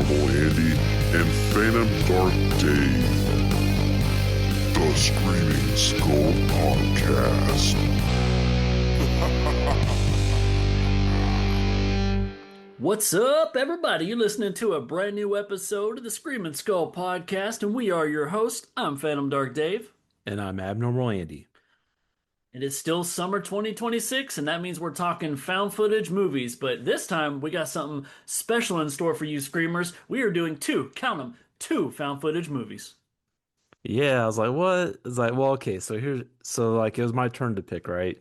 Paranormal Andy and Phantom Dark Dave. The Screaming Skull Podcast. What's up, everybody? You're listening to a brand new episode of the Screaming Skull Podcast, and we are your hosts. I'm Phantom Dark Dave. And I'm Abnormal Andy. It is still summer 2026, and that means we're talking found footage movies. But this time, we got something special in store for you screamers. We are doing count them, two found footage movies. Yeah, I was like, what? It's like, well, okay, it was my turn to pick, right?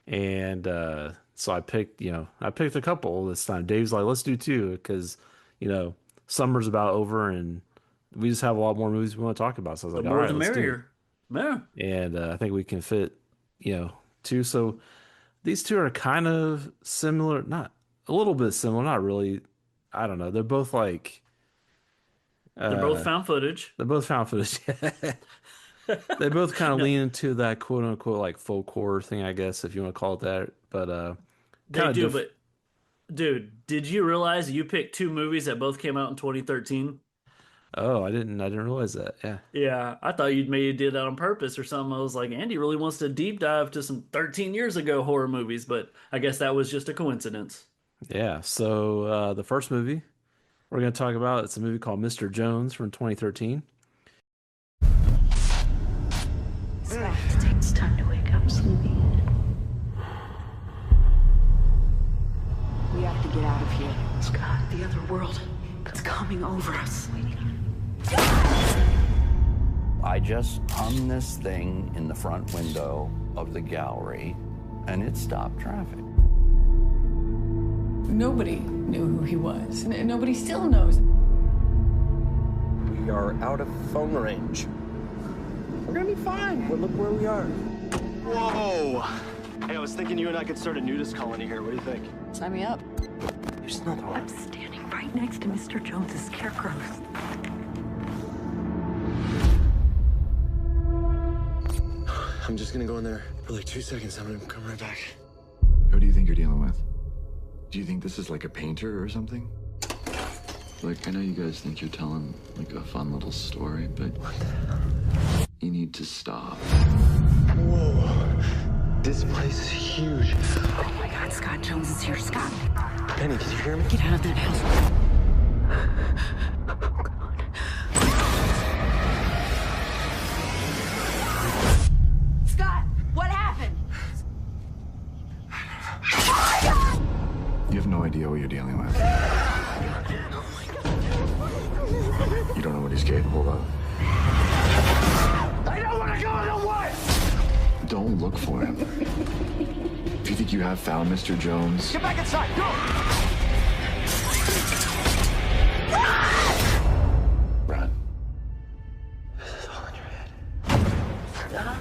And so I picked a couple this time. Dave's like, let's do two, because, summer's about over and we just have a lot more movies we want to talk about. So I was The like, all more right, the let's do it. merrier. Yeah. And I think we can fit, two. So these two are kind of similar, not a little bit similar, not really. I don't know. They're both like, They're both uh, found footage. they're both found footage. They both kind of No, lean into that quote unquote like folk horror thing, I guess, if you want to call it that. But they kind of do, diff but dude, did you realize you picked two movies that both came out in 2013? Oh, I didn't realize that. Yeah. Yeah, I thought you'd maybe did that on purpose or something. I was like, Andy really wants to deep dive to some 13 years ago horror movies, but I guess that was just a coincidence. Yeah. So the first movie we're gonna talk about, it's a movie called Mr. Jones from 2013. Scott, it's time to wake up, sleepy. We have to get out of here. Scott, the other world, it's coming over us. I just hung this thing in the front window of the gallery, and it stopped traffic. Nobody knew who he was, and nobody still knows. We are out of phone range. We're gonna be fine. Well, look where we are. Whoa! Hey, I was thinking you and I could start a nudist colony here. What do you think? Sign me up. There's another one. I'm standing right next to Mr. Jones's scarecrows. I'm just gonna go in there for like 2 seconds. I'm gonna come right back. Who do you think you're dealing with? Do you think this is like a painter or something? Like, I know you guys think you're telling like a fun little story, but you need to stop. Whoa! This place is huge. Oh my God, Scott Jones is here. Scott, Penny, can you hear me? get out of that house. Oh, God. Scott, what happened? You have no idea what you're dealing with. You don't know what he's capable of. I don't want to go in the way! Don't look for him. If you think you have found Mr. Jones, Get back inside! Go! run. This is all in your head.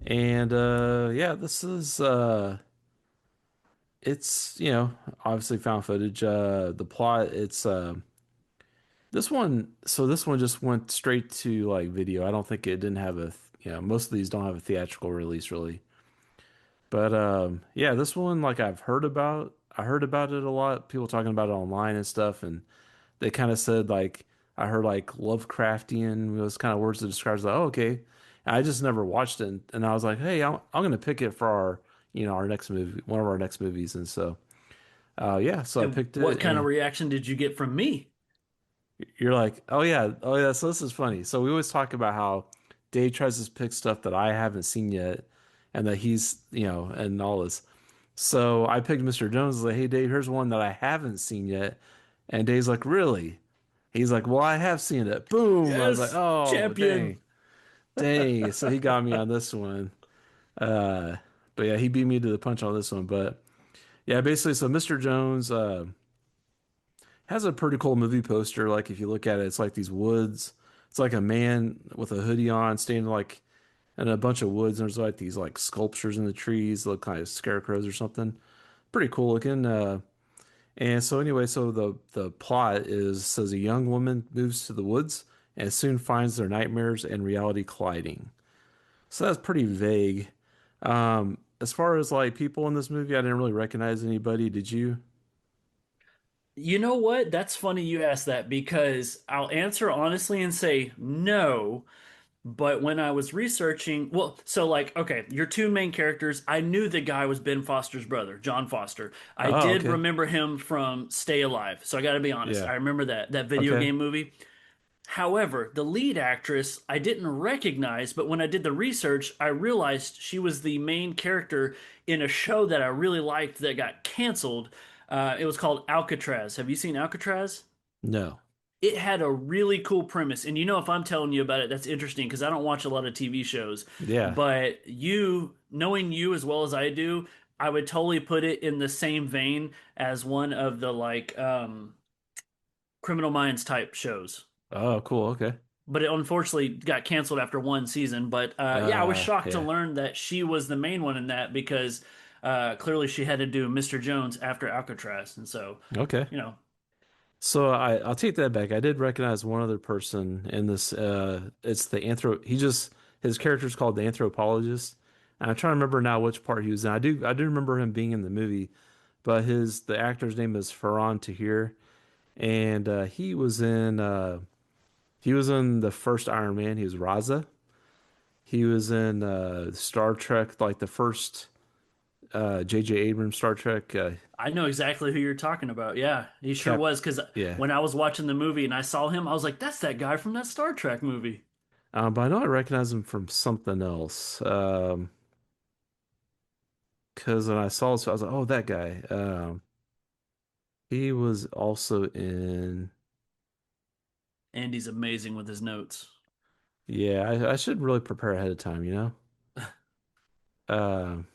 And yeah, this is it's obviously found footage. The plot, it's this one just went straight to like video. I don't think it didn't have most of these don't have a theatrical release really. But yeah, this one, like, I heard about it a lot, people talking about it online and stuff, and they kind of said, like, I heard like Lovecraftian was kind of words to describe it. Like, oh, okay. And I just never watched it, and I was like, hey, I'm gonna pick it for our next movie, one of our next movies. And so yeah, so I And picked it. what kind of and reaction did you get from me? you're like, oh yeah, oh yeah. So this is funny. So we always talk about how Dave tries to pick stuff that I haven't seen yet, and that he's and all this. So I picked Mr. Jones. I was like, hey Dave, here's one that I haven't seen yet, and Dave's like, really? He's like, well, I have seen it. Boom. I was like, Yes, oh, champion. dang. So he got me on this one. Uh, but yeah, he beat me to the punch on this one. But yeah, basically, so Mr. Jones has a pretty cool movie poster. Like, if you look at it, it's like these woods. It's like a man with a hoodie on, standing like in a bunch of woods. And there's like these like sculptures in the trees, look kind of scarecrows or something. Pretty cool looking. And so anyway, so the plot is says a young woman moves to the woods and soon finds their nightmares and reality colliding. So that's pretty vague. as far as like people in this movie, I didn't really recognize anybody. Did you? You know what? That's funny you asked that because I'll answer honestly and say no. But when I was researching, well, so like, okay, your two main characters, I knew the guy was Ben Foster's brother, John Foster. I Oh, did okay. remember him from Stay Alive. So I got to be honest. Yeah. I remember that video Okay. game movie. However, the lead actress I didn't recognize, but when I did the research, I realized she was the main character in a show that I really liked that got canceled. It was called Alcatraz. Have you seen Alcatraz? No. It had a really cool premise. And you know, if I'm telling you about it, that's interesting because I don't watch a lot of TV shows. Yeah. But you, knowing you as well as I do, I would totally put it in the same vein as one of the like Criminal Minds type shows. Oh, cool. Okay. But it unfortunately got canceled after one season. But yeah, I was shocked to Yeah. learn that she was the main one in that because clearly she had to do Mr. Jones after Alcatraz. And so, Okay. you know, So I'll take that back. I did recognize one other person in this. It's the his character's called the anthropologist. And I'm trying to remember now which part he was in. I do remember him being in the movie, but the actor's name is Farhan Tahir, and he was in the first Iron Man. He was Raza. He was in Star Trek, like the first J.J. Abrams Star Trek. I know exactly who you're talking about. Yeah, he sure Cap, was. Because yeah. when I was watching the movie and I saw him, I was like, that's that guy from that Star Trek movie. But I know I recognize him from something else. Because when I saw this, I was like, oh, that guy. He was also in. Andy's amazing with his notes. Yeah, I should really prepare ahead of time, you know? Um,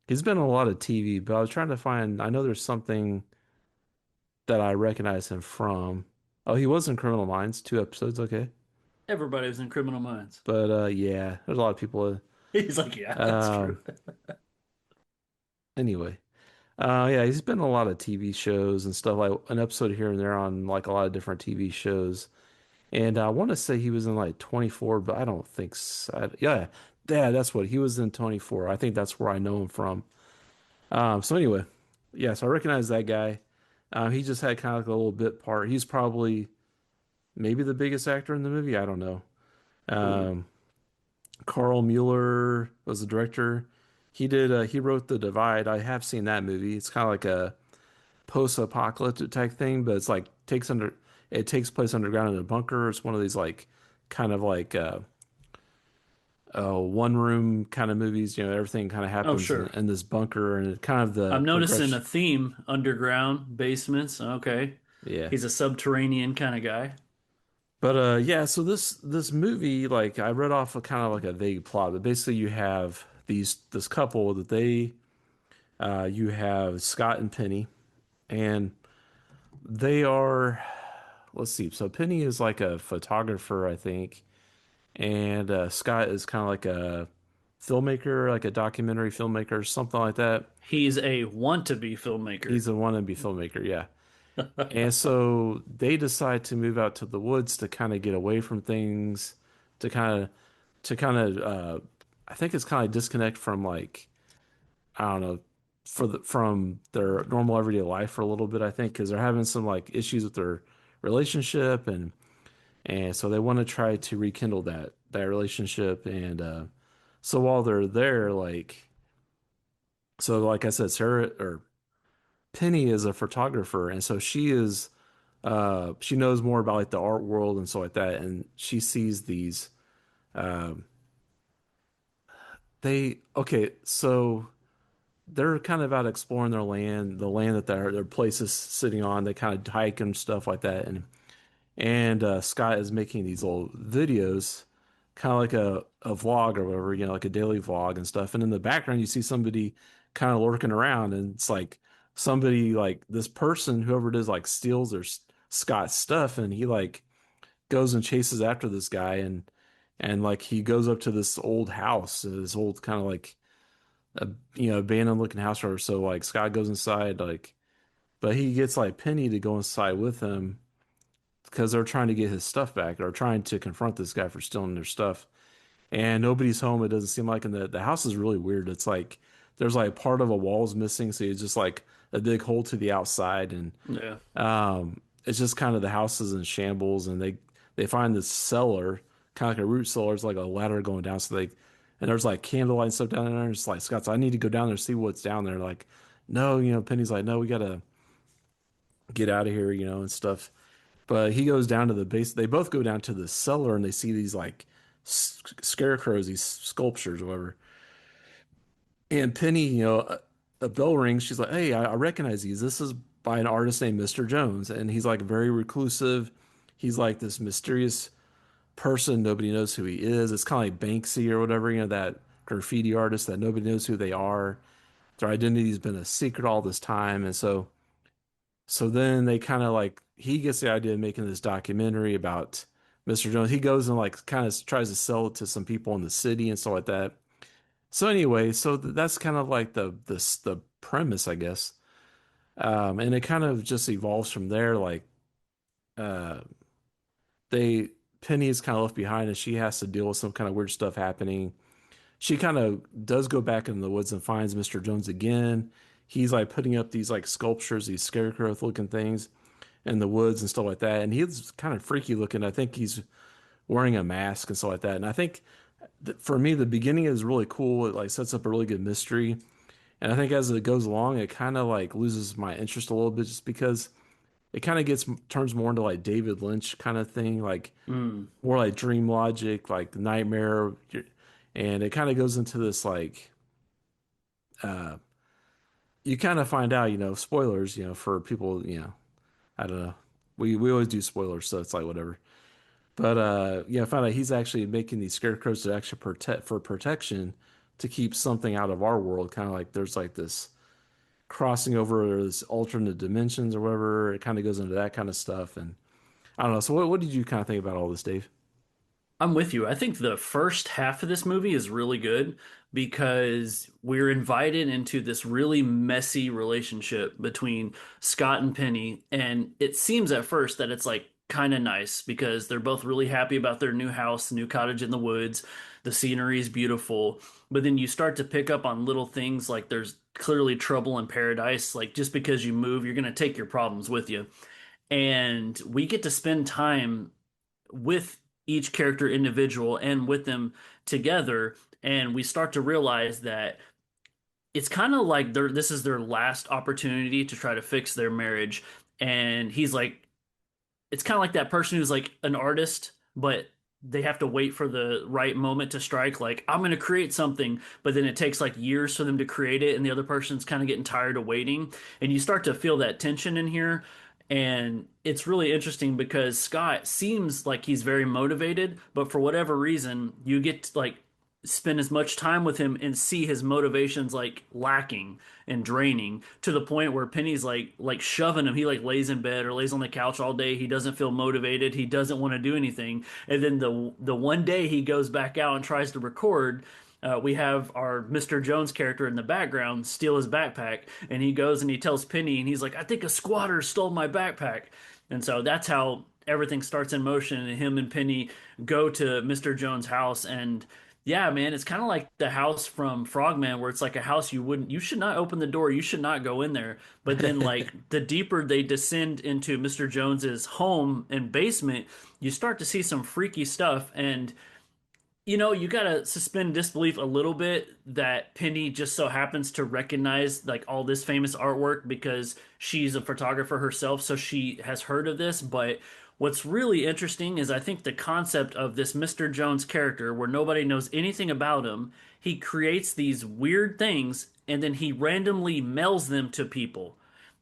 he's been in a lot of TV, but I was trying to find. I know there's something that I recognize him from. Oh, he was in Criminal Minds, 2 episodes, okay. Everybody was in Criminal Minds. But yeah, there's a lot of people. He's like, yeah, that's true. Um, anyway. Yeah, he's been in a lot of TV shows and stuff, like an episode here and there on like a lot of different TV shows. And I want to say he was in like 24, but I don't think so. Yeah, that's what he was in 24. I think that's where I know him from. So anyway, yeah, so I recognize that guy. He just had kind of like a little bit part. He's probably maybe the biggest actor in the movie. I don't know. Cool. Um, Carl Mueller was the director. He wrote The Divide. I have seen that movie. It's kind of like a post-apocalyptic type thing, but it takes place underground in a bunker. It's one of these like kind of like one room kind of movies. You know, everything kind of Oh, happens sure. in this bunker, and it kind of the I'm noticing a progression. theme: underground basements. Okay, Yeah, he's a subterranean kind of guy. but yeah. So this movie, like I read off a kind of like a vague plot, but basically you have this couple that you have Scott and Penny, and they are, let's see. So Penny is like a photographer, I think, and Scott is kind of like a filmmaker, like a documentary filmmaker, something like that. He's a want-to-be filmmaker. He's a wannabe filmmaker, yeah. And so they decide to move out to the woods to kind of get away from things, to kind of, I think it's kind of disconnect from like, I don't know, from their normal everyday life for a little bit, I think, because they're having some like issues with their relationship, and so they want to try to rekindle that relationship. And so while they're there, like I said, Sarah or Penny is a photographer, and so she knows more about like the art world and so like that, and she sees these um they okay, so they're kind of out exploring their land, the land that their place is sitting on. They kind of hike and stuff like that, and Scott is making these little videos, kind of like a vlog or whatever, you know, like a daily vlog and stuff. And in the background, you see somebody kind of lurking around, and it's like somebody like this person, whoever it is, like steals Scott's stuff, and he like goes and chases after this guy, and like he goes up to this old house, this old kind of like a abandoned looking house or so. Like Scott goes inside, like, but he gets like Penny to go inside with him because they're trying to get his stuff back or trying to confront this guy for stealing their stuff. and nobody's home. It doesn't seem like, and the house is really weird. It's like there's like part of a wall's missing, so it's just like a big hole to the outside, and Yeah. it's just kind of the house is in shambles, and they find this cellar, kind of like a root cellar. It's like a ladder going down, so they and there's like candlelight and stuff down there. And it's like Scott's, I need to go down there and see what's down there. Like, no, Penny's like, no, we gotta get out of here, and stuff. But he goes down to the base. They both go down to the cellar, and they see these like scarecrows, these sculptures, or whatever. And Penny, a bell rings. She's like, "Hey, I recognize these. This is by an artist named Mr. Jones." And he's like very reclusive. He's like this mysterious person. Nobody knows who he is. It's kind of like Banksy or whatever, that graffiti artist that nobody knows who they are. Their identity's been a secret all this time. And so then they kind of like, he gets the idea of making this documentary about Mr. Jones. He goes and like kind of tries to sell it to some people in the city and stuff like that. So anyway, that's kind of like the premise, I guess. And it kind of just evolves from there. Like, uh, they Penny is kind of left behind, and she has to deal with some kind of weird stuff happening. She kind of does go back in the woods and finds Mr. Jones again. He's like putting up these like sculptures, these scarecrow looking things in the woods and stuff like that. And he's kind of freaky looking. I think he's wearing a mask and stuff like that. And I think for me, the beginning is really cool. It like sets up a really good mystery. And I think as it goes along, it kind of like loses my interest a little bit, just because it kind of turns more into like David Lynch kind of thing, like more like dream logic, like nightmare. And it kind of goes into this like, uh, you kind of find out, spoilers, for people, I don't know. We always do spoilers, so it's like whatever. But yeah, I found out he's actually making these scarecrows to actually protection, to keep something out of our world. Kind of like there's like this crossing over this alternate dimensions or whatever. It kind of goes into that kind of stuff. And I don't know. So what did you kind of think about all this, Dave? I'm with you. I think the first half of this movie is really good because we're invited into this really messy relationship between Scott and Penny. And it seems at first that it's like kind of nice because they're both really happy about their new house, new cottage in the woods. The scenery is beautiful. But then you start to pick up on little things like there's clearly trouble in paradise. Like just because you move, you're going to take your problems with you. And we get to spend time with each character individual and with them together, and we start to realize that it's kind of like this is their last opportunity to try to fix their marriage. And he's like, it's kind of like that person who's like an artist, but they have to wait for the right moment to strike. Like, I'm going to create something, but then it takes like years for them to create it, and the other person's kind of getting tired of waiting. And you start to feel that tension in here. And it's really interesting because Scott seems like he's very motivated, but for whatever reason, you get to like spend as much time with him and see his motivations like lacking and draining to the point where Penny's like shoving him. He like lays in bed or lays on the couch all day. He doesn't feel motivated. He doesn't want to do anything. And then the one day he goes back out and tries to record, we have our Mr. Jones character in the background steal his backpack, and he goes and he tells Penny, and he's like, I think a squatter stole my backpack. And so that's how everything starts in motion, and him and Penny go to Mr. Jones' house. And yeah, man, it's kind of like the house from Frogman, where it's like a house you should not open the door, you should not go in there. But then, like, the deeper they descend into Mr. Jones's home and basement, you start to see some freaky stuff. And you gotta suspend disbelief a little bit that Penny just so happens to recognize like all this famous artwork because she's a photographer herself, so she has heard of this. But what's really interesting is I think the concept of this Mr. Jones character, where nobody knows anything about him, he creates these weird things and then he randomly mails them to people.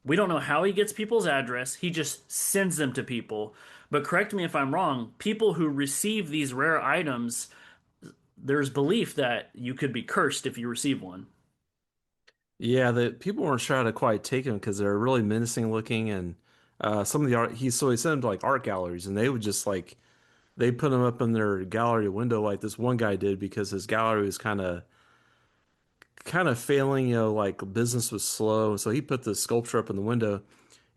We don't know how he gets people's address, he just sends them to people. But correct me if I'm wrong, people who receive these rare items, there's belief that you could be cursed if you receive one. Yeah, the people weren't sure how to quite take him because they're really menacing looking, and some of the art he sent them to like art galleries, and they would just like they put him up in their gallery window like this one guy did because his gallery was kind of failing, like business was slow, so he put the sculpture up in the window,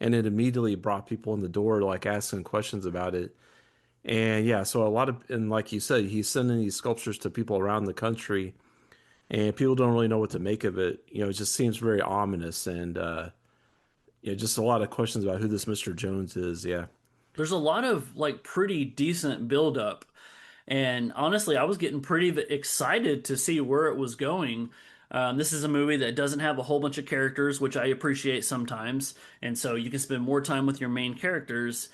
and it immediately brought people in the door like asking questions about it. And yeah, so a lot of, and like you said, he's sending these sculptures to people around the country, and people don't really know what to make of it. It just seems very ominous, and just a lot of questions about who this Mr. Jones is. Yeah. There's a lot of like pretty decent buildup. And honestly, I was getting pretty excited to see where it was going. This is a movie that doesn't have a whole bunch of characters, which I appreciate sometimes. And so you can spend more time with your main characters.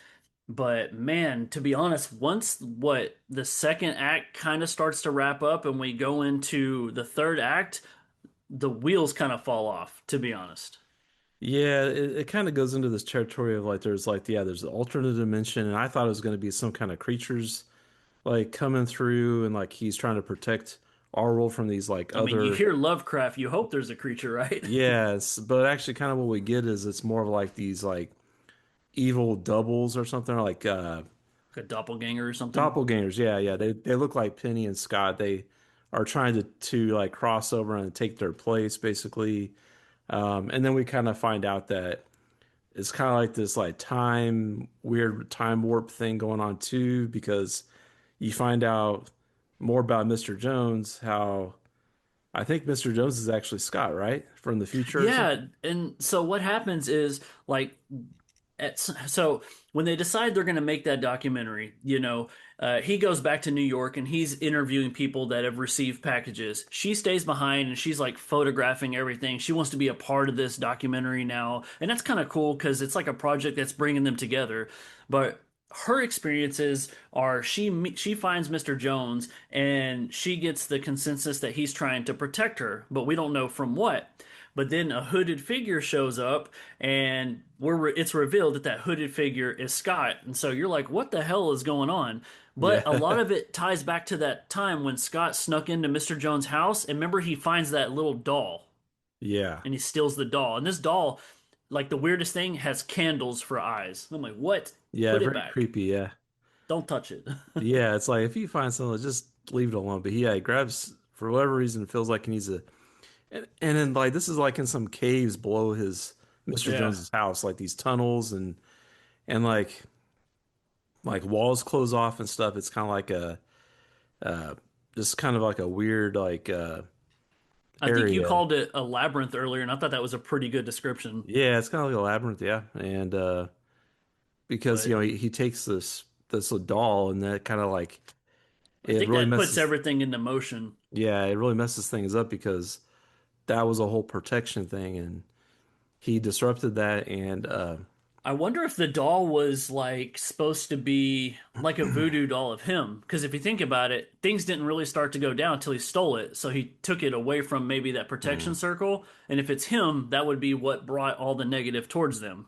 But man, to be honest, once the second act kind of starts to wrap up and we go into the third act, the wheels kind of fall off, to be honest. Yeah, it kind of goes into this territory of like there's the alternate dimension, and I thought it was going to be some kind of creatures like coming through, and like he's trying to protect our world from these like I mean, you other. hear Lovecraft, you hope there's a creature, right? Yes, but actually kind of what we get is it's more of like these like evil doubles or something, or like Like a doppelganger or something. doppelgangers. Yeah, yeah, they look like Penny and Scott. They are trying to like cross over and take their place basically. And then we kind of find out that it's kind of like this like weird time warp thing going on too, because you find out more about Mr. Jones, how I think Mr. Jones is actually Scott, right? From the future or something. Yeah, and so what happens is like so when they decide they're going to make that documentary, he goes back to New York and he's interviewing people that have received packages. She stays behind and she's like photographing everything. She wants to be a part of this documentary now, and that's kind of cool because it's like a project that's bringing them together. But her experiences are she finds Mr. Jones and she gets the consensus that he's trying to protect her, but we don't know from what. But then a hooded figure shows up, and it's revealed that that hooded figure is Scott. And so you're like, what the hell is going on? But a lot Yeah. of it ties back to that time when Scott snuck into Mr. Jones' house. And remember, he finds that little doll Yeah. and he steals the doll. And this doll, like the weirdest thing, has candles for eyes. I'm like, what? Yeah, Put it very back. creepy. Yeah. Don't touch it. Yeah, it's like if you find something, just leave it alone. But yeah, he grabs for whatever reason feels like he needs a and then like this is like in some caves below his Mr. Yeah. Jones's house, like these tunnels and like walls close off and stuff. It's kind of like a uh just kind of like a weird like I think you area. called it a labyrinth earlier, and I thought that was a pretty good description. Yeah, it's kind of like a labyrinth, yeah. And because But he takes this little doll and that kind of like I it think really that puts messes everything into motion. yeah, it really messes things up because that was a whole protection thing and he disrupted that and I wonder if the doll was like supposed to be like a voodoo doll of him. Because if you think about it, things didn't really start to go down until he stole it. So he took it away from maybe that protection mm, circle. And if it's him, that would be what brought all the negative towards them.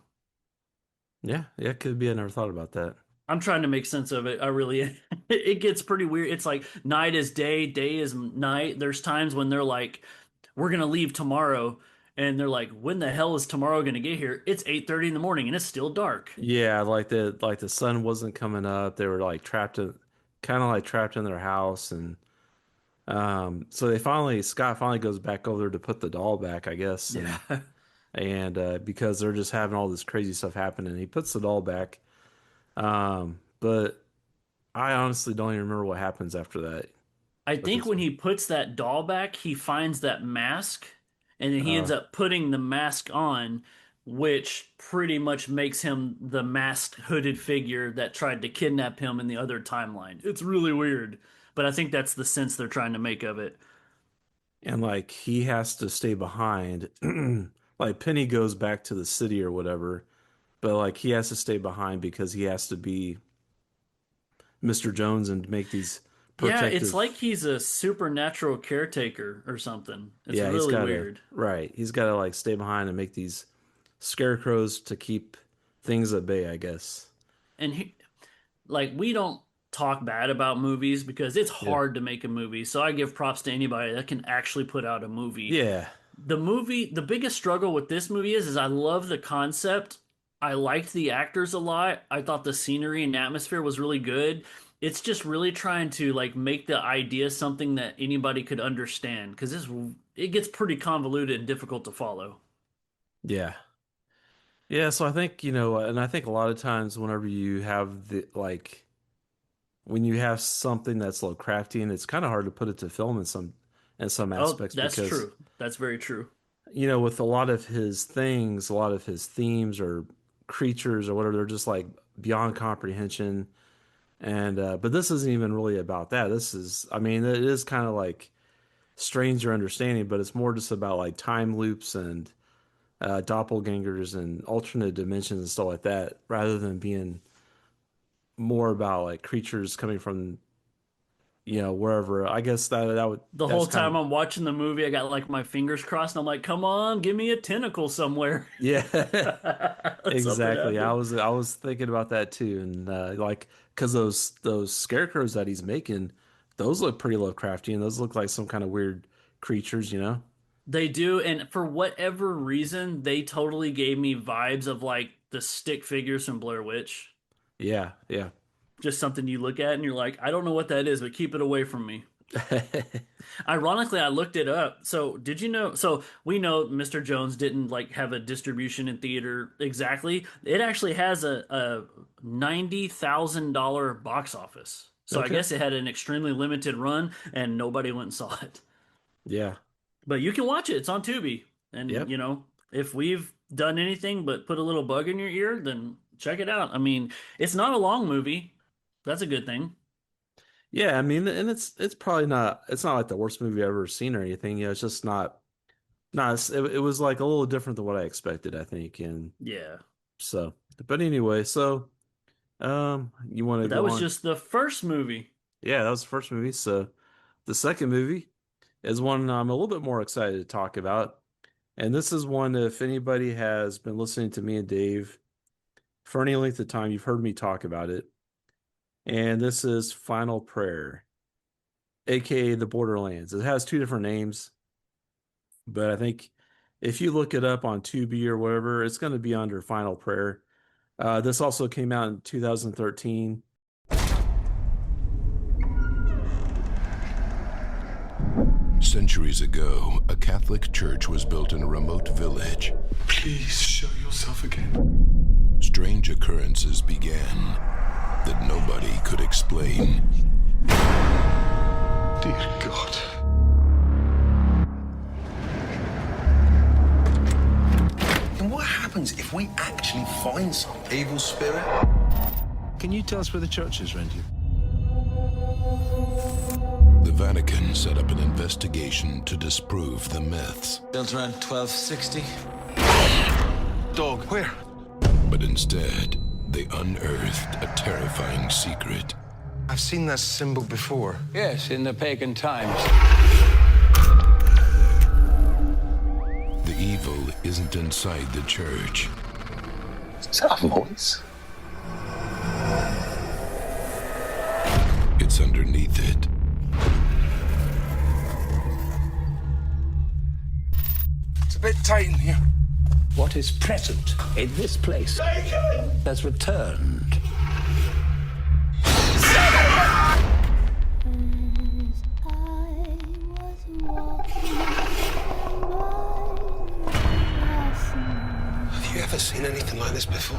yeah, yeah, it could be. I never thought about that. I'm trying to make sense of it. I really, it gets pretty weird. It's like night is day, day is night. There's times when they're like, we're gonna leave tomorrow. And they're like, when the hell is tomorrow gonna get here? It's 8:30 in the morning and it's still dark. Yeah, like the sun wasn't coming up. They were like trapped in kind of like trapped in their house and so Scott finally goes back over there to put the doll back, I guess, Yeah. and because they're just having all this crazy stuff happening, he puts the doll back. But I honestly don't even remember what happens after that I with think this when one. he puts that doll back, he finds that mask and then he ends up putting the mask on, which pretty much makes him the masked hooded figure that tried to kidnap him in the other timeline. It's really weird, but I think that's the sense they're trying to make of it. And like he has to stay behind. Like Penny goes back to the city or whatever, but like he has to stay behind because he has to be Mr. Jones and make these Yeah, it's like protective. he's a supernatural caretaker or something. It's Yeah, he's really gotta weird. right. He's gotta like stay behind and make these scarecrows to keep things at bay, I guess. And like we don't talk bad about movies because it's Yeah. hard to make a movie. So I give props to anybody that can actually put out a movie. Yeah. The biggest struggle with this movie is I love the concept. I liked the actors a lot. I thought the scenery and atmosphere was really good. It's just really trying to like make the idea something that anybody could understand because it gets pretty convoluted and difficult to follow. Yeah. Yeah, so I think, and I think a lot of times whenever you have the like when you have something that's Lovecraftian, it's kind of hard to put it to film in some Oh, aspects that's because true. That's very true. with a lot of his things, a lot of his themes or creatures or whatever, they're just like beyond comprehension. And but this isn't even really about that. This is, I mean, it is kind of like stranger understanding, but it's more just about like time loops and doppelgangers and alternate dimensions and stuff like that, rather than being more about like creatures coming from wherever. I guess The that's whole kind time of I'm watching the movie, I got like my fingers crossed, and I'm like, come on, give me a tentacle somewhere. yeah. Something Exactly. I happened. was thinking about that too, and like because those scarecrows that he's making, those look pretty Lovecraftian. Those look like some kind of weird creatures, you know? They do, and for whatever reason, they totally gave me vibes of like the stick figures from Blair Witch. Yeah, yeah. Just something you look at and you're like, I don't know what that is, but keep it away from me. Ironically, I looked it up. So, did you know? So, we know Mr. Jones didn't like have a distribution in theater exactly. It actually has a $90,000 box office. So, I Okay. guess it had an extremely limited run and nobody went and saw it. Yeah. But you can watch it. It's on Tubi. And, Yep. if we've done anything but put a little bug in your ear, then check it out. I mean, it's not a long movie. That's a good thing. Yeah, I mean, and it's probably not it's not like the worst movie I've ever seen or anything. It's just it was like a little different than what I expected, I think. And Yeah. so, but anyway, so you want to But that go was on? just the first movie. Yeah, that was the first movie. So the second movie is one I'm a little bit more excited to talk about. And this is one, if anybody has been listening to me and Dave for any length of time, you've heard me talk about it. And this is Final Prayer, aka The Borderlands. It has two different names, but I think if you look it up on Tubi or whatever, it's going to be under Final Prayer. This also came out in 2013. Centuries ago, a Catholic church was built in a remote village. Please show yourself again. Strange occurrences began that nobody could explain. Dear God. And what happens if we actually find some evil spirit? Can you tell us where the church is, Randy? The Vatican set up an investigation to disprove the myths. Built around 1260. Dog, where? But instead, they unearthed a terrifying secret. I've seen that symbol before. Yes, in the pagan times. The evil isn't inside the church. Is that a voice? It's underneath it. It's a bit tight in here. What is present in this place has returned. Have you ever seen anything like this before?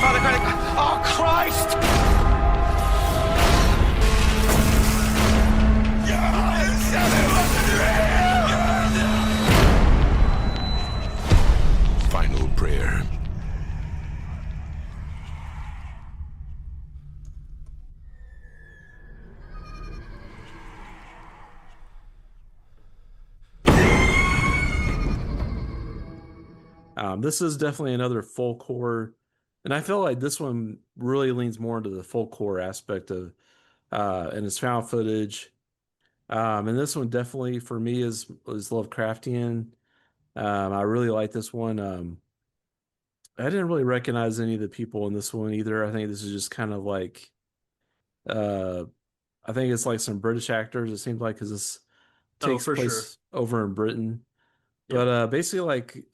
Father, oh, Christ! Final Prayer. This is definitely another folk horror, and I feel like this one really leans more into the folk horror aspect of and it's found footage. And this one definitely for me is Lovecraftian. I really like this one. I didn't really recognize any of the people in this one either. I think this is just kind of like uh, I think it's like some British actors. It seems like because this takes for place over in Britain. Yep. But basically, like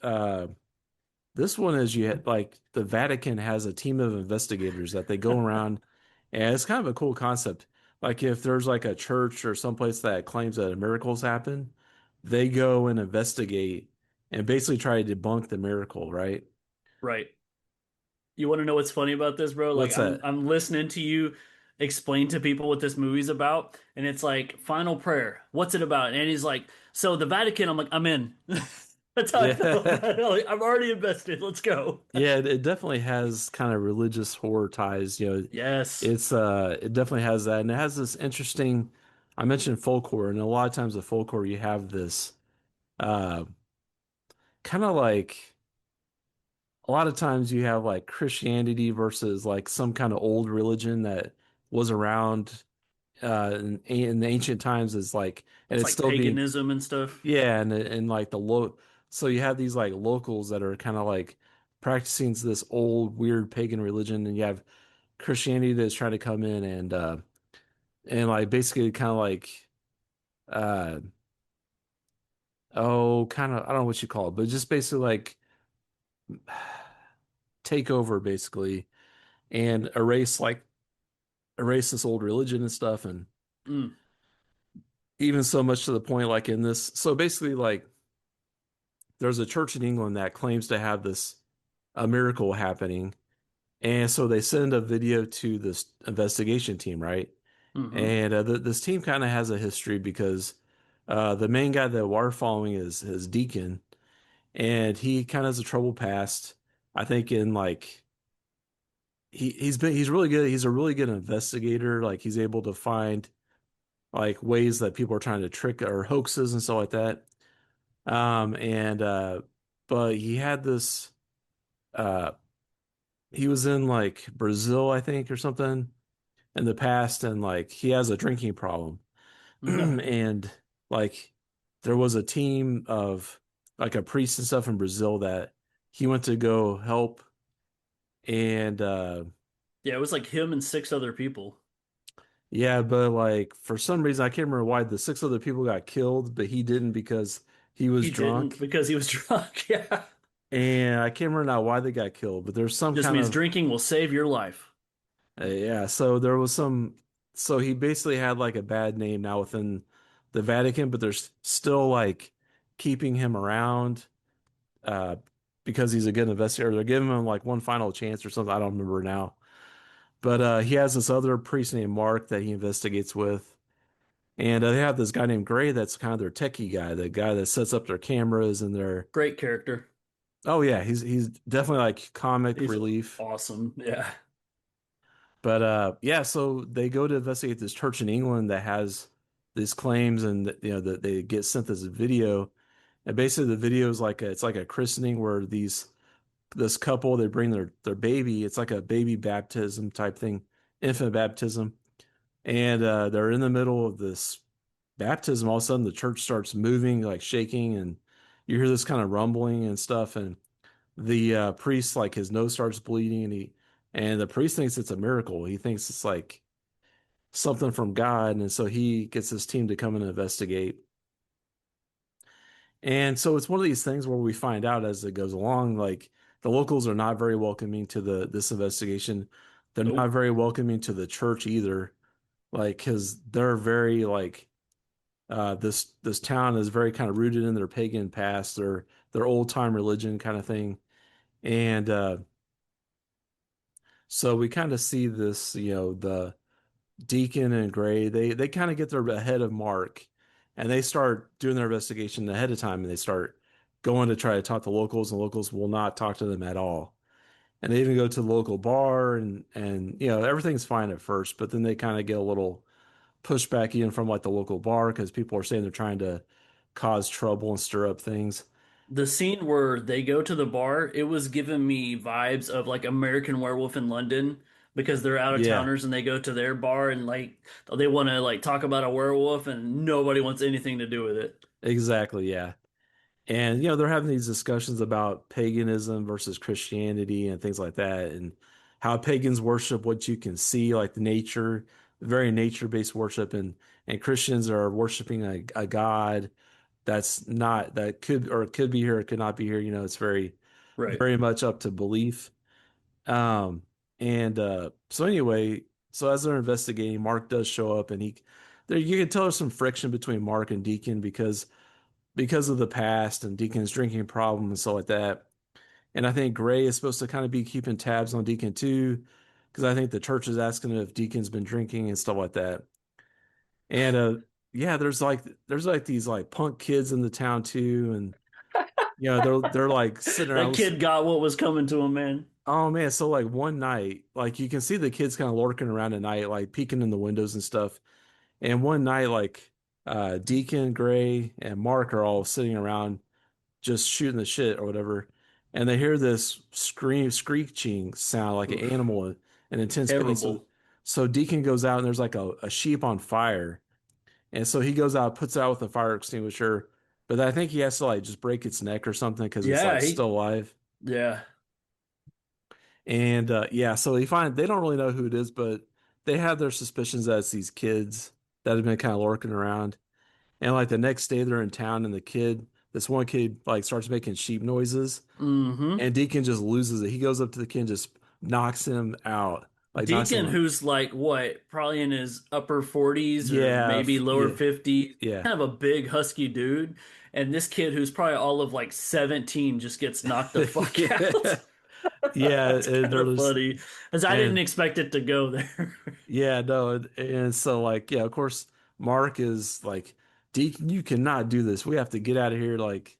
this one is like the Vatican has a team of investigators that they go around, and it's kind of a cool concept. Like if there's like a church or someplace that claims that miracles happen, they go and investigate and basically try to debunk the miracle, right? Right. You want to know what's funny about this, bro? Like What's that? I'm listening to you explain to people what this movie's about, and it's like final prayer. What's it about? And he's like, so the Vatican. I'm like, I'm in. That's how I felt Yeah. about it. Like, I'm already invested. Let's go. Yeah, it definitely has kind of religious horror ties. Yes. It definitely has that, and it has this interesting. I mentioned folklore, and a lot of times with folklore, you have this uh kind of like a lot of times you have like Christianity versus like some kind of old religion that was around in the ancient times is like, and It's it's like still being, paganism and stuff. yeah, and like so you have these like locals that are kind of like practicing this old weird pagan religion, and you have Christianity that's trying to come in and like basically kind of like uh oh, kind of, I don't know what you call it, but just basically like take over basically and erase this old religion and stuff. And Mm. even so much to the point like in this, so basically like there's a church in England that claims to have this a miracle happening. And so they send a video to this investigation team, right? Hmm. And this team kind of has a history because the main guy that we're following is Deacon, and he kind of has a troubled past. I think in like he's really good. He's a really good investigator. Like he's able to find like ways that people are trying to trick or hoaxes and stuff like that. And but he had this uh he was in like Brazil, I think, or something in the past, and like he has a drinking problem. And like there was a team of like a priest and stuff in Brazil that he went to go help, and Yeah, it was like him and six other people. yeah, but like for some reason I can't remember why the six other people got killed, but he didn't because he was He didn't drunk. because he was drunk. Yeah. And I can't remember now why they got killed, but there's some Just kind means of drinking will save your life. yeah. So there was some. So he basically had like a bad name now within the Vatican, but there's still like keeping him around uh, because he's a good investigator. They're giving him like one final chance or something. I don't remember now, but he has this other priest named Mark that he investigates with. And they have this guy named Gray that's kind of their techie guy, the guy that sets up their cameras and their. Great character. Oh yeah, he's definitely like comic He's relief. awesome. Yeah. But yeah, so they go to investigate this church in England that has these claims, and that they get sent this video, and basically the video is like it's like a christening where this couple they bring their baby. It's like a baby baptism type thing, infant baptism, and they're in the middle of this baptism. All of a sudden, the church starts moving, like shaking, and you hear this kind of rumbling and stuff, and the priest like his nose starts bleeding, and the priest thinks it's a miracle. He thinks it's like something from God, and so he gets his team to come and investigate. And so it's one of these things where we find out as it goes along, like the locals are not very welcoming to this investigation. They're not Nope. very welcoming to the church either, like because they're very like this town is very kind of rooted in their pagan past, their old time religion kind of thing, and so we kind of see this, the Deacon and Gray, they kind of get their ahead of Mark, and they start doing their investigation ahead of time, and they start going to try to talk to locals, and locals will not talk to them at all. And they even go to the local bar, and everything's fine at first, but then they kind of get a little pushback even from like the local bar because people are saying they're trying to cause trouble and stir up things. The scene where they go to the bar, it was giving me vibes of like American Werewolf in London because they're out of Yeah, towners and they go to their bar and like they want to like talk about a werewolf and nobody wants anything to do with it. exactly. Yeah. And they're having these discussions about paganism versus Christianity and things like that, and how pagans worship what you can see, like the nature, very nature-based worship, and Christians are worshiping a God that's not that could be here, it could not be here. It's Right. very much up to belief. Um, and so anyway, so as they're investigating, Mark does show up, and there you can tell there's some friction between Mark and Deacon because of the past and Deacon's drinking problem and stuff like that. And I think Gray is supposed to kind of be keeping tabs on Deacon too, because I think the church is asking if Deacon's been drinking and stuff like that. And yeah, there's like these like punk kids in the town too, and they're like sitting That around kid got what was coming to him, man. Oh man, so like one night, like you can see the kids kind of lurking around at night, like peeking in the windows and stuff. And one night, like Deacon, Gray, and Mark are all sitting around just shooting the shit or whatever. And they hear this screeching sound like an Oof. animal in intense pain. So, Terrible. so Deacon goes out and there's like a sheep on fire. And so he goes out, puts it out with a fire extinguisher. But I think he has to like just break its neck or something because it's Yeah, like still alive. yeah. And yeah, so they don't really know who it is, but they have their suspicions that it's these kids that have been kind of lurking around. And like the next day they're in town and this one kid like starts making sheep noises Mm-hmm. and Deacon just loses it. He goes up to the kid and just knocks him out. Like knocks Deacon, him out. who's like what, probably in his upper 40s or Yeah, maybe lower yeah, 50s, yeah. kind of a big husky dude. And this kid who's probably all of like 17 just gets knocked the fuck out. Yeah, That's and kind they're of just funny, because I didn't and expect it to go there. yeah, no, and so like yeah, of course Mark is like Deacon, you cannot do this. We have to get out of here. Like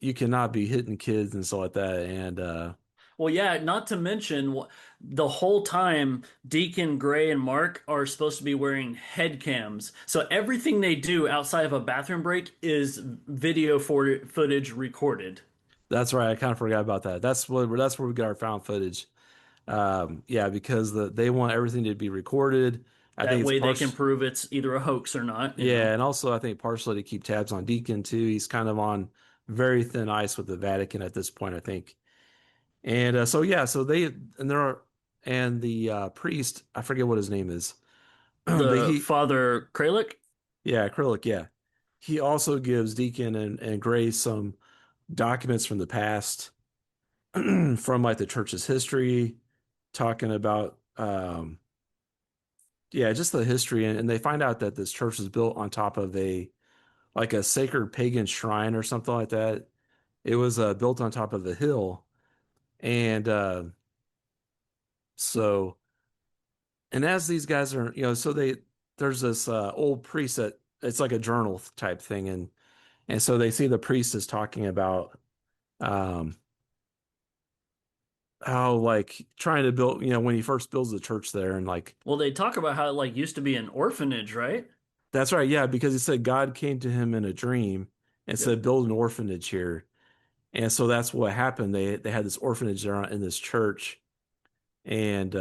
you cannot be hitting kids and stuff like that. And Well, yeah, not to mention the whole time Deacon, Gray, and Mark are supposed to be wearing head cams. So everything they do outside of a bathroom break is video footage recorded. that's right. I kind of forgot about that. That's where we got our found footage. Yeah, because they want everything to be recorded. I That think it's way they can partial. prove it's either a hoax or not, you Yeah, know. and also I think partially to keep tabs on Deacon too. He's kind of on very thin ice with the Vatican at this point, I think. And so yeah, so they and there are and the priest, I forget what his name is, but The he Father Kralik? yeah, acrylic, yeah. He also gives Deacon and Grace some documents from the past, from like the church's history, talking about yeah, just the history, and they find out that this church was built on top of a sacred pagan shrine or something like that. It was built on top of a hill, and so and as these guys are, so there's this old priest that it's like a journal type thing, and so they see the priest is talking about um how like trying to build, when he first builds the church there, and like Well, they talk about how it like used to be an orphanage, right? that's right, yeah, because he said God came to him in a dream and Yep. said build an orphanage here. And so that's what happened. They had this orphanage there in this church and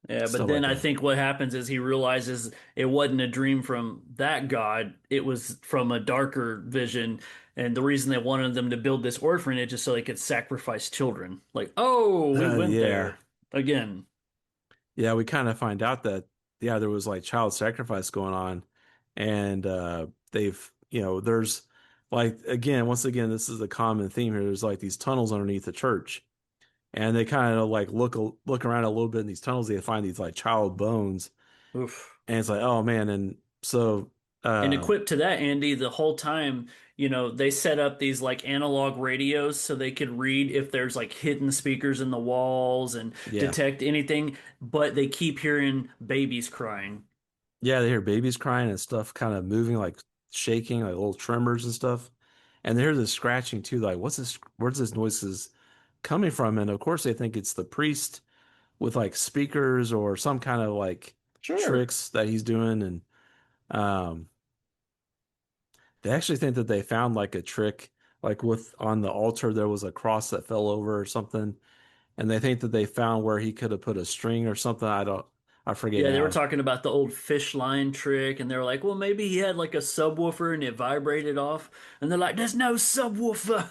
Yeah, but stuff like then I that. think what happens is he realizes it wasn't a dream from that God, it was from a darker vision. And the reason they wanted them to build this orphanage is so they could sacrifice children. Like, oh, we went Yeah. there again. Yeah, we kind of find out that yeah, there was like child sacrifice going on and there's like again, once again, this is a common theme here. There's like these tunnels underneath the church. And they kind of like look around a little bit in these tunnels, they find these like child bones. Oof. And it's like, oh man, and so And uh equipped to that, Andy, the whole time, they set up these like analog radios so they could read if there's like hidden speakers in the walls and yeah. detect anything, but they keep hearing babies crying. Yeah, they hear babies crying and stuff kind of moving, like shaking, like little tremors and stuff. And they hear the scratching too, like, what's this? Where's this noises coming from? And of course, they think it's the priest with like speakers or some kind of like Sure. tricks that he's doing. And um, they actually think that they found like a trick, like with on the altar, there was a cross that fell over or something. And they think that they found where he could have put a string or something. I forget Yeah, they were now. talking about the old fish line trick, and they were like, well, maybe he had like a subwoofer and it vibrated off. And they're like, there's no subwoofer.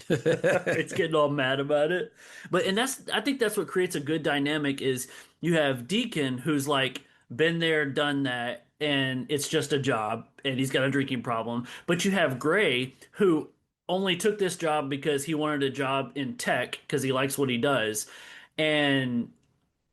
It's getting all mad about it. And I think that's what creates a good dynamic is you have Deacon who's like been there, done that, and it's just a job, and he's got a drinking problem. But you have Gray who only took this job because he wanted a job in tech because he likes what he does. And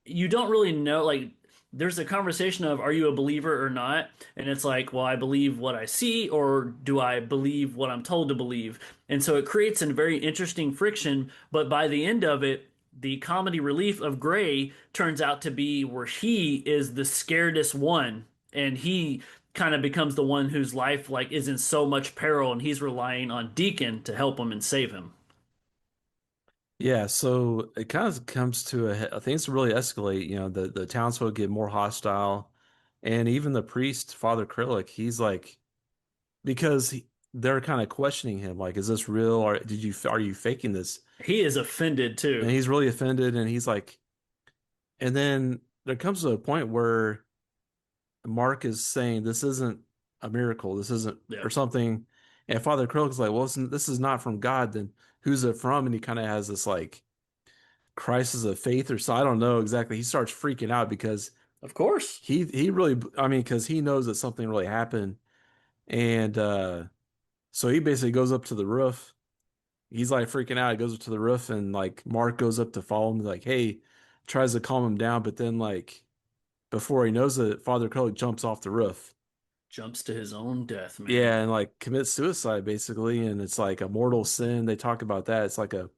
you don't really know, like, there's a conversation of, are you a believer or not? And it's like, well, I believe what I see, or do I believe what I'm told to believe? And so it creates a very interesting friction. But by the end of it, the comedy relief of Gray turns out to be where he is the scaredest one, and he kind of becomes the one whose life like is in so much peril, and he's relying on Deacon to help him and save him. Yeah, so it kind of comes to things really escalate. The townsfolk get more hostile, and even the priest, Father Krillick, he's like, because they're kind of questioning him, like, is this real, or are you faking this? He is offended And too. he's really offended, and he's like, and then there comes to a point where Mark is saying this isn't a miracle, this isn't Yeah. or something, and Father Krillick's like, well, this is not from God, then who's it from? And he kind of has this like crisis of faith, or so I don't know exactly. He starts freaking out because Of course. he really, I mean, because he knows that something really happened, and so he basically goes up to the roof. He's like freaking out. He goes up to the roof, and like Mark goes up to follow him, like, hey, tries to calm him down, but then like before he knows it, Father Coke jumps off the roof. Jumps to his own death, Yeah, man. and like commits suicide basically, and it's like a mortal sin. They talk about that. It's like a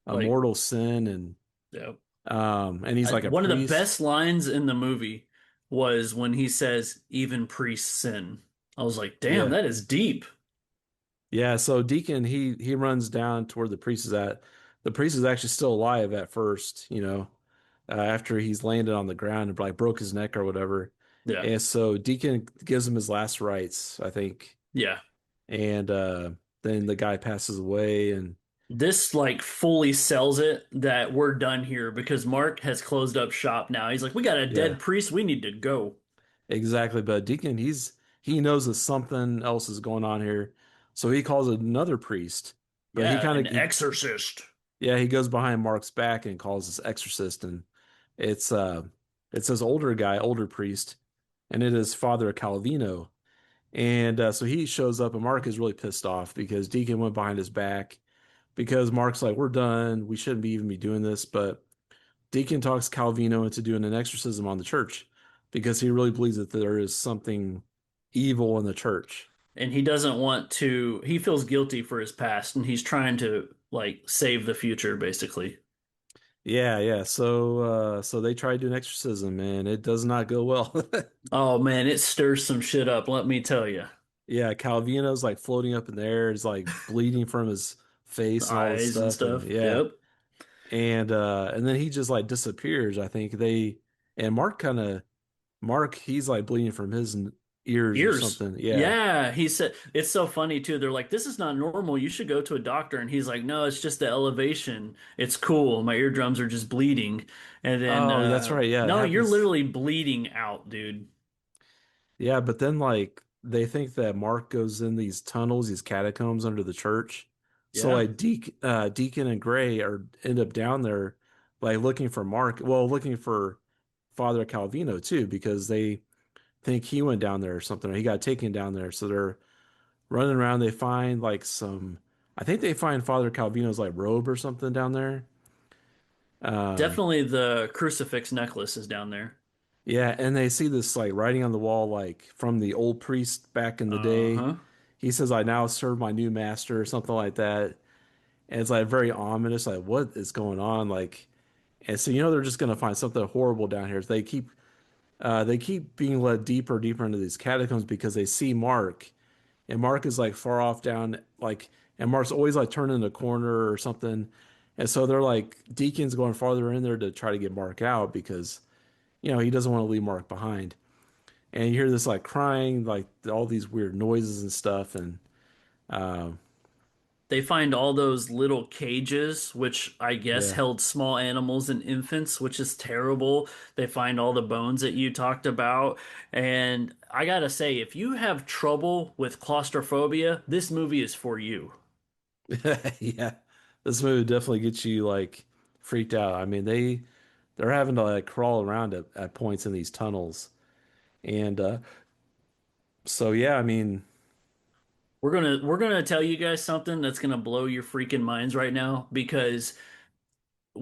Like, mortal sin, and yeah. he's like a One of the priest. best lines in the movie was when he says, "Even priests sin." I was like, "Damn, Yeah. that is deep." Yeah, so Deacon he runs down to where the priest is at. The priest is actually still alive at first, after he's landed on the ground and like broke his neck or whatever. Yeah, And so Deacon gives him his last rites, I think, yeah. and then the guy passes away, and This like fully sells it that we're done here because Mark has closed up shop now. He's like, "We got a yeah, dead priest. We need to go." exactly. But Deacon he knows that something else is going on here, so he calls another priest, but he Yeah, kind an of he exorcist. yeah, he goes behind Mark's back and calls this exorcist, and it's it's this older guy, older priest, and it is Father Calvino. And so he shows up, and Mark is really pissed off because Deacon went behind his back because Mark's like, we're done, we shouldn't be even be doing this, but Deacon talks Calvino into doing an exorcism on the church because he really believes that there is something evil in the church. And he doesn't want to, he feels guilty for his past and he's trying to like save the future basically. Yeah, yeah. So they try to do an exorcism, and it does not go well. Oh man, it stirs some shit up, let me tell you. Yeah, Calvino's like floating up in the air. It's like bleeding from his The face and all this eyes and stuff. And stuff. yeah. Yep. And then he just like disappears. I think and Mark, he's like bleeding from his ears or Ears. something. Yeah. Yeah, he said it's so funny too. They're like, "This is not normal. You should go to a doctor." And he's like, "No, it's just the elevation. It's cool. My eardrums are just bleeding." And then Oh, that's right. Yeah, it no, you're happens. literally bleeding out, dude. Yeah, but then like they think that Mark goes in these tunnels, these catacombs under the church. So Yeah. like Deacon and Gray are end up down there like looking for Mark, well, looking for Father Calvino too, because they think he went down there or something, or he got taken down there. So they're running around. They find like I think they find Father Calvino's like robe or something down there. Um, Definitely the crucifix necklace is down there. yeah, and they see this like writing on the wall, like from the old priest back in the day. Uh-huh. He says, "I now serve my new master," or something like that. And it's like very ominous, like what is going on? Like, and so they're just gonna find something horrible down here. They keep being led deeper, deeper into these catacombs because they see Mark, and Mark is like far off down, like, and Mark's always like turning the corner or something, and so they're like Deacon's going farther in there to try to get Mark out because he doesn't want to leave Mark behind. And you hear this like crying, like all these weird noises and stuff, and um, They find all those little cages, which I guess yeah, held small animals and infants, which is terrible. They find all the bones that you talked about. And I gotta say, if you have trouble with claustrophobia, this movie is for you. yeah, this movie definitely gets you like freaked out. I mean, they're having to like crawl around at points in these tunnels, and so yeah, I mean, We're gonna tell you guys something that's gonna blow your freaking minds right now because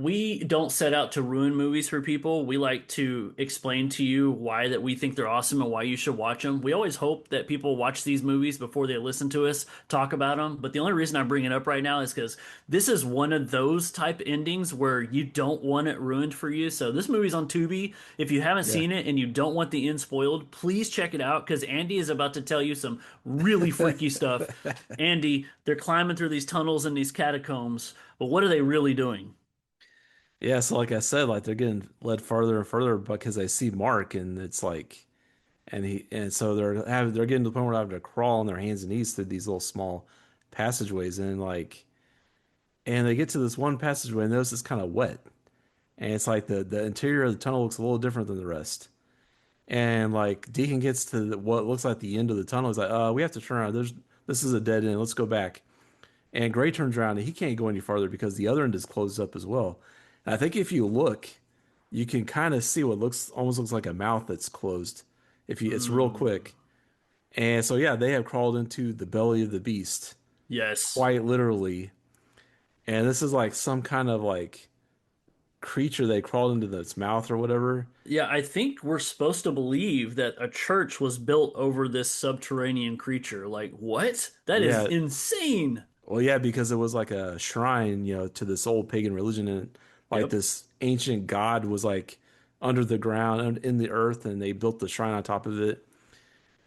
we don't set out to ruin movies for people. We like to explain to you why that we think they're awesome and why you should watch them. We always hope that people watch these movies before they listen to us talk about them. But the only reason I'm bringing it up right now is because this is one of those type endings where you don't want it ruined for you. So this movie's on Tubi. If you haven't Yeah. seen it and you don't want the end spoiled, please check it out because Andy is about to tell you some really freaky stuff. Andy, they're climbing through these tunnels and these catacombs, but what are they really doing? Yeah, so like I said, like they're getting led farther and further because they see Mark, and it's like, and so they're getting to the point where they have to crawl on their hands and knees through these little small passageways, and like, and they get to this one passageway and notice it's kind of wet, and it's like the interior of the tunnel looks a little different than the rest, and like Deacon gets to what looks like the end of the tunnel. He's like, we have to turn around. This is a dead end. Let's go back. And Gray turns around and he can't go any farther because the other end is closed up as well. And I think if you look, you can kind of see what almost looks like a mouth that's closed. It's real quick. And so yeah, they have crawled into the belly of the beast, Yes. quite literally. And this is like some kind of like creature they crawled into its mouth or whatever. Yeah, I think we're supposed to believe that a church was built over this subterranean creature. Like, what? That is Yeah. insane. Well, yeah, because it was like a shrine, to this old pagan religion, and like Yep. this ancient god was like under the ground and in the earth, and they built the shrine on top of it.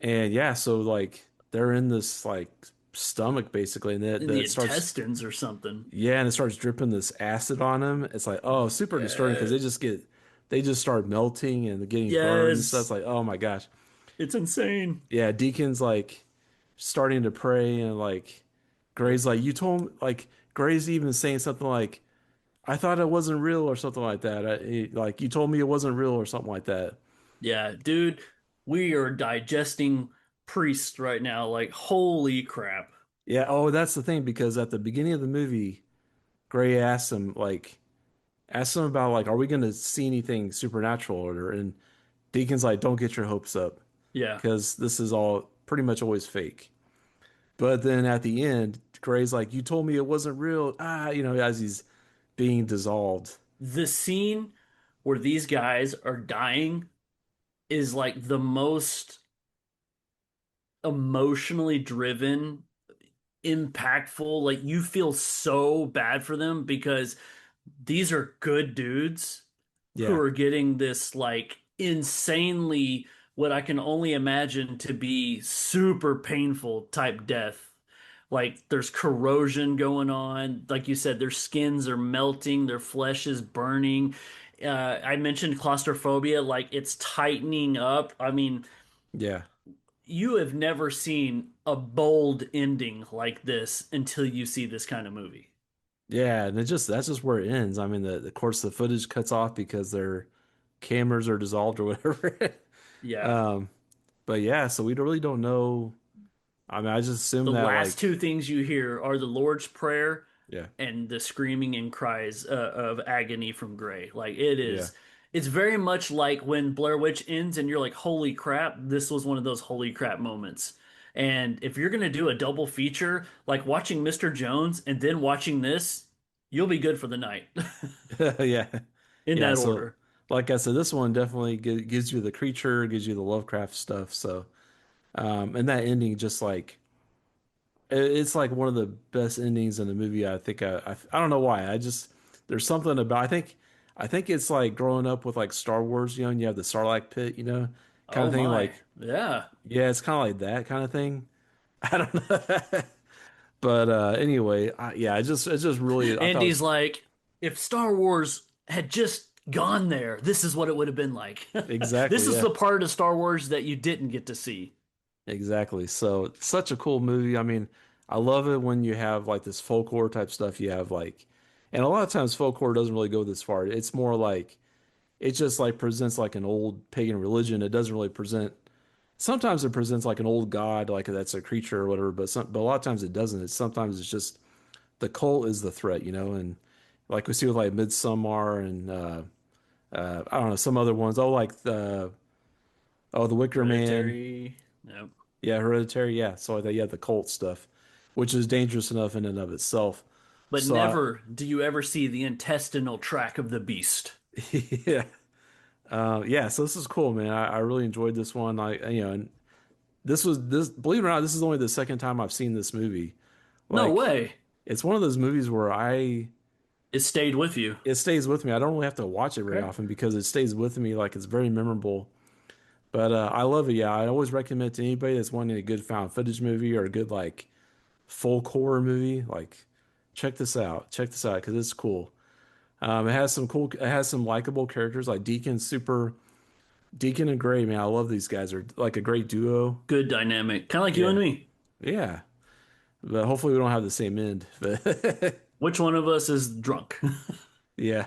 And yeah, so like they're in this like stomach basically, and In the that starts, intestines or something. yeah, and it starts dripping this acid on them. It's like, oh, super disturbing because they just start melting and getting burned and stuff. It's Yes. like, oh my gosh. It's insane. Yeah, Deacon's like starting to pray, and like Gray's like, you told, like, Gray's even saying something like, I thought it wasn't real or something like that. Like, you told me it wasn't real or something like that. Yeah, dude, we are digesting priests right now. Like, holy crap. Yeah. Oh, that's the thing, because at the beginning of the movie, Gray asks him about like, are we going to see anything supernatural or, and Deacon's like, don't get your hopes up Yeah. because this is all pretty much always fake. But then at the end, Gray's like, you told me it wasn't real. As he's being dissolved. The scene where these guys are dying is like the most emotionally driven, impactful. Like you feel so bad for them because these are good dudes who Yeah. are getting this like insanely what I can only imagine to be super painful type death. Like there's corrosion going on. Like you said, their skins are melting, their flesh is burning. I mentioned claustrophobia, like it's tightening up. I mean, Yeah. you have never seen a bold ending like this until you see this kind of movie. Yeah. And that's just where it ends. I mean, of course, the footage cuts off because their cameras are dissolved or whatever. Yeah. um, but yeah, so we really don't know. I mean, I just assume The that, last like, two things you hear are the Lord's Prayer yeah, and the screaming and cries of agony from Gray. Like yeah, it's very much like when Blair Witch ends and you're like, holy crap, this was one of those holy crap moments. And if you're gonna do a double feature, like watching Mr. Jones and then watching this, you'll be good for the night yeah, in yeah. that So, order. like I said, this one definitely gives you the creature, gives you the Lovecraft stuff. So, and that ending just like it's like one of the best endings in the movie. I think I don't know why. I just there's something about I think it's like growing up with like Star Wars, and you have the Sarlacc pit, kind Oh of thing. my. Like, Yeah. yeah, it's kind of like that kind of thing. I don't know. But anyway, yeah, it's just really I thought it Andy's was like, if Star Wars had just gone there, this is what it would have been like. This exactly, is yeah, the part of Star Wars that you didn't get to see. exactly. So such a cool movie. I mean, I love it when you have like this folklore type stuff. You have like, and a lot of times folklore doesn't really go this far. It's more like it just like presents like an old pagan religion. It doesn't really present. Sometimes it presents like an old god, like that's a creature or whatever. But a lot of times it doesn't. It's just the cult is the threat, and like we see with like Midsummer and I don't know some other ones. Oh, like the Wicker Man, Hereditary. Yep. yeah, Hereditary, yeah. So like that, yeah, the cult stuff, which is dangerous enough in and of itself. but So never do you ever see the intestinal tract of the beast. yeah. Yeah, so this is cool, man. I really enjoyed this one. And this believe it or not, this is only the second time I've seen this movie. No Like way. it's one of those movies where It stayed with you. it stays with me. I don't really have to watch it very Okay. often because it stays with me. Like it's very memorable. But I love it. Yeah, I always recommend it to anybody that's wanting a good found footage movie or a good like folk horror movie. Like, check this out. Check this out because it's cool. It has some cool. It has some likable characters like Deacon and Gray. Man, I love these guys. Are like a great duo. Good dynamic. Kind of like you Yeah, and me. yeah. But hopefully we don't have the same end. But Which one of us is drunk? yeah.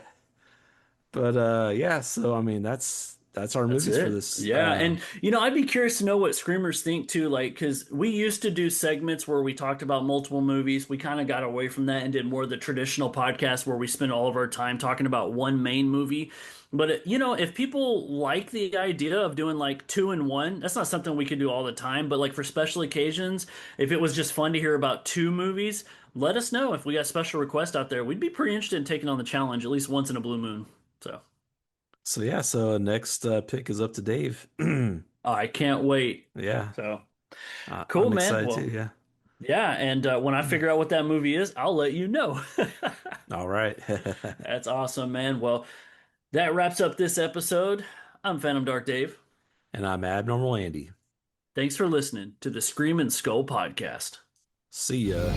But yeah. So I mean, that's our That's movies for it. this. Yeah, and I'd be curious to know what screamers think too, like because we used to do segments where we talked about multiple movies. We kind of got away from that and did more of the traditional podcast where we spend all of our time talking about one main movie. But if people like the idea of doing like two in one, that's not something we could do all the time. But like for special occasions, if it was just fun to hear about two movies, let us know if we got special requests out there. We'd be pretty interested in taking on the challenge at least once in a blue moon. So. So yeah. So next pick is up to Dave. I can't wait. Yeah. So Cool, cool, I'm man. excited Well, too. Yeah. yeah, and when I figure out what that movie is, I'll let you know. All right. That's awesome, man. Well, that wraps up this episode. I'm Phantom Dark Dave. And I'm Abnormal Andy. Thanks for listening to the Scream and Skull podcast. See ya.